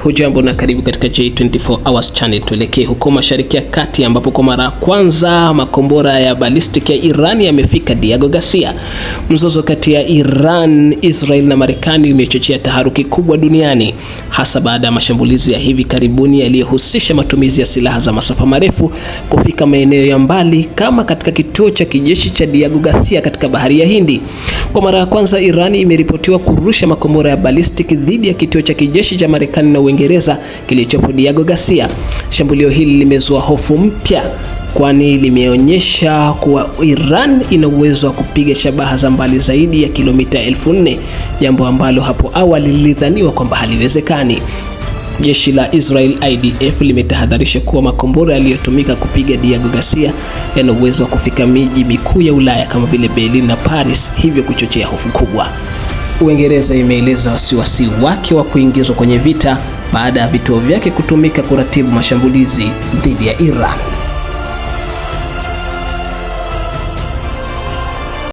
Hujambo na karibu katika J24 Hours Channel. Tuelekee huko Mashariki ya Kati ambapo kwa mara ya kwanza makombora ya ballistic ya Iran yamefika Diego Garcia. Mzozo kati ya Iran, Israel na Marekani umechochea taharuki kubwa duniani, hasa baada ya mashambulizi ya hivi karibuni yaliyohusisha matumizi ya silaha za masafa marefu kufika maeneo ya mbali kama katika kituo cha kijeshi cha Diego Garcia katika Bahari ya Hindi. Kwa mara ya kwanza Iran imeripotiwa kurusha makombora ya ballistic dhidi ya kituo cha kijeshi cha Marekani na Uingereza kilichopo Diego Garcia. Shambulio hili limezua hofu mpya, kwani limeonyesha kuwa Iran ina uwezo wa kupiga shabaha za mbali zaidi ya kilomita 4,000, jambo ambalo hapo awali lilidhaniwa kwamba haliwezekani. Jeshi la Israel IDF limetahadharisha kuwa makombora yaliyotumika kupiga Diego Garcia yana uwezo wa kufika miji mikuu ya Ulaya kama vile Berlin na Paris, hivyo kuchochea hofu kubwa. Uingereza imeeleza wasiwasi wake wa kuingizwa kwenye vita baada ya vituo vyake kutumika kuratibu mashambulizi dhidi ya Iran.